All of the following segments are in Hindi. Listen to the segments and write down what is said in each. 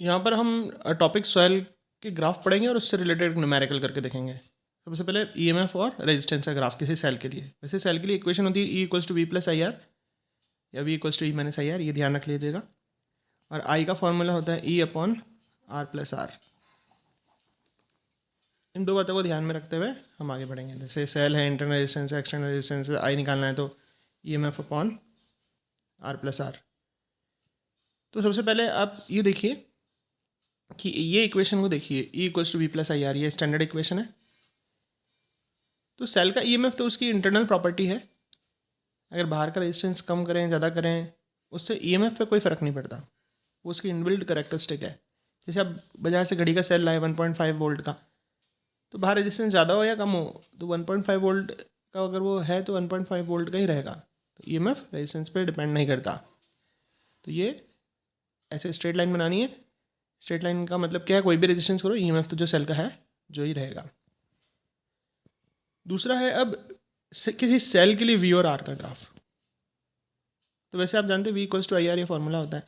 यहाँ पर हम टॉपिक सॉइल के ग्राफ पढ़ेंगे और उससे रिलेटेड न्यूमेरिकल करके देखेंगे। सबसे पहले ईएमएफ और रेजिस्टेंस का ग्राफ किसी सेल के लिए। वैसे सेल के लिए इक्वेशन होती है E equals to V plus I R या V equals to E minus I R, ये ध्यान रख लीजिएगा। और आई का फॉर्मूला होता है E upon R plus R. इन दो बातों को ध्यान में रखते हुए हम आगे बढ़ेंगे। जैसे सेल है, इंटरनल रेजिस्टेंस है, एक्सटर्नल रेजिस्टेंस है, आई निकालना है तो E M F upon R plus r. तो सबसे पहले आप ये देखिए कि ये इक्वेशन को देखिए, E equals to V plus I R, ये स्टैंडर्ड इक्वेशन है। तो सेल का ईएमएफ तो उसकी इंटरनल प्रॉपर्टी है। अगर बाहर का रेजिस्टेंस कम करें ज़्यादा करें उससे ईएमएफ पे कोई फ़र्क नहीं पड़ता, वो उसकी इनबिल्ट करेक्टरिस्टिक है। जैसे आप बाजार से घड़ी का सेल लाए 1.5 वोल्ट का, तो बाहर रेजिस्टेंस ज़्यादा हो या कम हो तो 1.5 वोल्ट का अगर वो है तो 1.5 वोल्ट का ही रहेगा। तो ईएमएफ रेजिस्टेंस पे डिपेंड नहीं करता। तो ये ऐसे स्ट्रेट लाइन बनानी है। स्ट्रेट लाइन का मतलब क्या है, कोई भी रेजिस्टेंस करो ईएमएफ तो जो सेल का है जो ही रहेगा। दूसरा है अब किसी सेल के लिए वी और आर का ग्राफ। तो वैसे आप जानते हैं V equals to I R, ये फॉर्मूला होता है।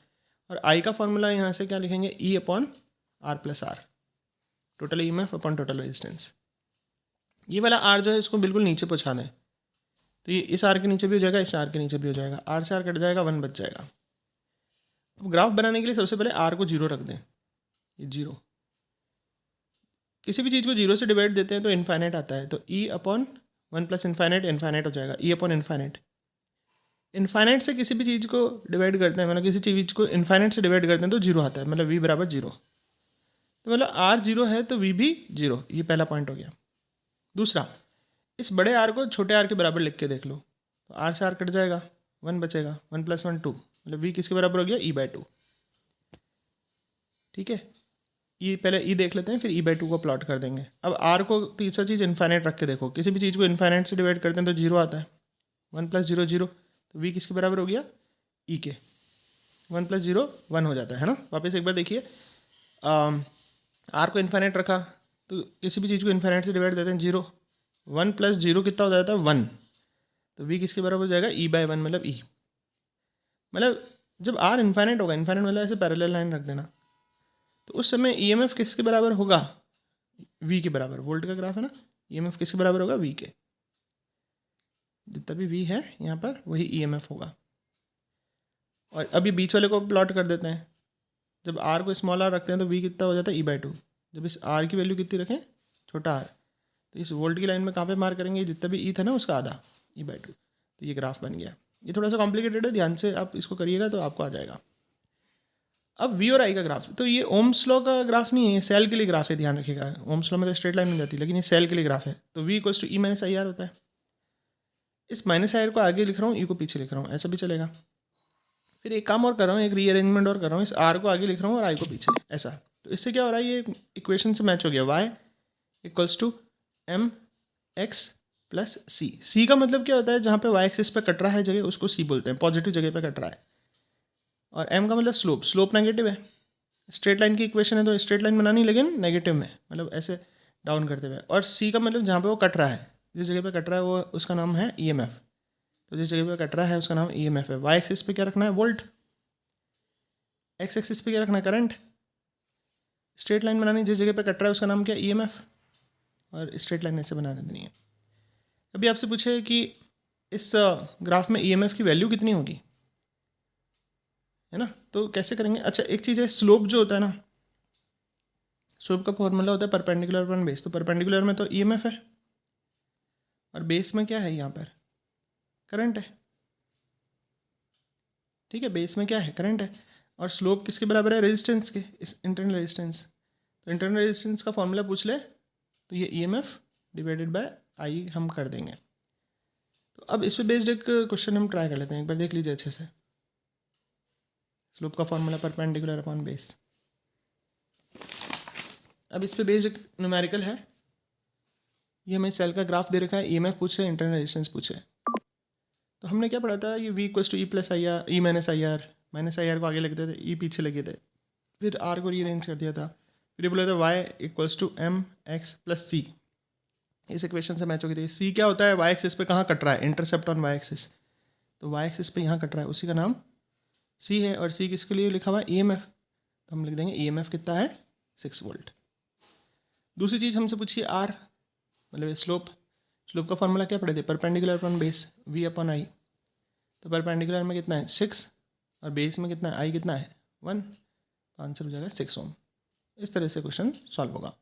और आई का फॉर्मूला यहाँ से क्या लिखेंगे, E upon R plus r, total EMF upon total resistance. ये वाला आर जो है इसको बिल्कुल नीचे पहुँचा दें तो ये इस आर के नीचे भी हो जाएगा, इस आर के नीचे भी हो जाएगा, आर से आर कट जाएगा, 1 बच जाएगा। अब ग्राफ बनाने के लिए सबसे पहले आर को जीरो रख दें। ये जीरो, किसी भी चीज़ को जीरो से डिवाइड देते हैं तो इन्फाइनाइट आता है। तो ई अपॉन 1 प्लस इन्फाइनाइट, इन्फाइनाइट हो जाएगा, ई अपॉन इन्फाइनाइट। इन्फाइनाइट से किसी भी चीज़ को डिवाइड करते हैं, मतलब किसी चीज़ को इन्फाइनाइट से डिवाइड करते हैं तो जीरो आता है, मतलब वी बराबर जीरो। तो मतलब आर जीरो है तो वी भी जीरो, ये पहला पॉइंट हो गया। दूसरा, इस बड़े आर को छोटे आर के बराबर लिख के देख लो, तो आर से आर कट जाएगा, 1 बचेगा, 1 प्लस 1 2, मतलब वी किसके बराबर हो गया, ई बाई टू। ठीक है, ई पहले ई देख लेते हैं फिर ई बाई टू को प्लॉट कर देंगे। अब आर को तीसरा चीज़ इन्फाइनाइट रख के देखो, किसी भी चीज़ को इन्फाइनाइट से डिवाइड करते हैं तो जीरो आता है, 1 प्लस जीरो जीरो, तो वी किसके बराबर हो गया, ई के। 1 प्लस जीरो 1 हो जाता है ना। वापस एक बार देखिए, आर को इन्फाइनाइट रखा तो किसी भी चीज़ को इन्फाइनाइट से डिवाइड देते हैं जीरो, 1 प्लस जीरो कितना हो जाता है, 1। तो वी किसके बराबर हो जाएगा, ई बाई 1, मतलब ई। मतलब जब आर इन्फाइनाइट होगा, इन्फाइनाइट मतलब ऐसे पैरेलल लाइन रख देना, तो उस समय ईएमएफ किसके बराबर होगा, वी के बराबर। वोल्ट का ग्राफ है ना, ईएमएफ किसके बराबर होगा, वी के। जितना भी वी है यहाँ पर वही ईएमएफ होगा। और अभी बीच वाले को प्लॉट कर देते हैं। जब आर को स्मॉल आर रखते हैं तो वी कितना हो जाता है, ई बाई टू। जब इस आर की वैल्यू कितनी रखें, छोटा आर, तो इस वोल्ट की लाइन में कहाँ पे मार करेंगे, जितना भी ई था ना उसका आधा, ई बाई टू। तो ये ग्राफ बन गया। ये थोड़ा सा कॉम्प्लिकेटेड है, ध्यान से आप इसको करिएगा तो आपको आ जाएगा। अब वी और आई का ग्राफ, तो ये ओम्स लॉ का ग्राफ नहीं है, ये सेल के लिए ग्राफ है, ध्यान रखिएगा। ओम्स लॉ में तो स्ट्रेट लाइन मिल जाती है, लेकिन ये सेल के लिए ग्राफ है। तो V equals to E minus I R होता है। इस माइनस आई आर को आगे लिख रहा हूँ, ई को पीछे लिख रहा हूँ, ऐसा भी चलेगा। फिर एक काम और कर रहा हूँ, एक रीअरेंजमेंट और कर रहा हूँ, इस आर को आगे लिख रहा हूँ और आई को पीछे, ऐसा। तो इससे क्या हो रहा है, ये इक्वेशन से मैच हो गया। Y equals to M X plus C. C का मतलब क्या होता है, जहाँ पे वाई एक्सिस पे कट रहा है जगह उसको सी बोलते हैं, पॉजिटिव जगह पे कट रहा है। और एम का मतलब स्लोप, स्लोप नेगेटिव है। स्ट्रेट लाइन की इक्वेशन है तो स्ट्रेट लाइन बनानी, लेकिन नेगेटिव में, मतलब ऐसे डाउन करते हुए। और सी का मतलब जहाँ पे वो कट रहा है, जिस जगह पे कट रहा है वो उसका नाम है ईएमएफ। तो जिस जगह पे कट रहा है उसका नाम ईएमएफ है। वाई एक्सिस पे क्या रखना है, वोल्ट। एक्स एक्सिस पे क्या रखना है, करंट। स्ट्रेट लाइन बनानी, जिस जगह पे कट रहा है उसका नाम क्या, ईएमएफ। और स्ट्रेट लाइन ऐसे बना देनी है। अभी आपसे पूछे कि इस ग्राफ में ईएमएफ की वैल्यू कितनी होगी, है ना, तो कैसे करेंगे। अच्छा एक चीज़ है, स्लोप जो होता है ना, स्लोप का फॉर्मूला होता है परपेंडिकुलर अपॉन बेस। तो परपेंडिकुलर में तो ईएमएफ है और बेस में क्या है, यहाँ पर करंट है। ठीक है, बेस में क्या है, करंट है। और स्लोप किसके बराबर है, रेजिस्टेंस के, इस इंटरनल रेजिस्टेंस। तो इंटरनल रेजिस्टेंस का फॉर्मूला पूछ ले तो ये ईएमएफ डिवाइडेड बाय आई हम कर देंगे। तो अब इस पर बेस्ड एक क्वेश्चन हम ट्राई कर लेते हैं, एक बार देख लीजिए अच्छे से। स्लोप का फॉर्मूला परपेंडिकुलर अपॉन बेस। अब इस पर बेस्ड एक न्यूमेरिकल है। ये हमें सेल का ग्राफ दे रखा है, ईएमएफ पूछ रहे हैं, इंटरनल रेजिस्टेंस पूछ रहे हैं। तो हमने क्या पढ़ा था, ये V equals to E plus I R, E minus I R को आगे लिखते थे, ई पीछे लगे थे, फिर आर को रीअरेंज कर दिया था। फिर ये बोला था Y equals to M X plus C. इस इक्वेशन से मैच हो गई थी। सी क्या होता है, वाई एक्सिस पे कहाँ कट रहा है, इंटरसेप्ट ऑन वाई एक्सिस। तो वाई एक्सिस पे यहाँ कट रहा है, उसी का नाम सी है। और सी किसके लिए लिखा हुआ है, ईएमएफ। तो हम लिख देंगे EMF कितना है 6 वोल्ट। दूसरी चीज़ हमसे पूछिए R मतलब स्लोप का फॉर्मूला क्या पढ़े थे, perpendicular upon base V upon I। तो परपेंडिकुलर में कितना है 6 और बेस में कितना है I कितना है 1, तो आंसर हो जाएगा 6 ओम। इस तरह से क्वेश्चन सॉल्व होगा।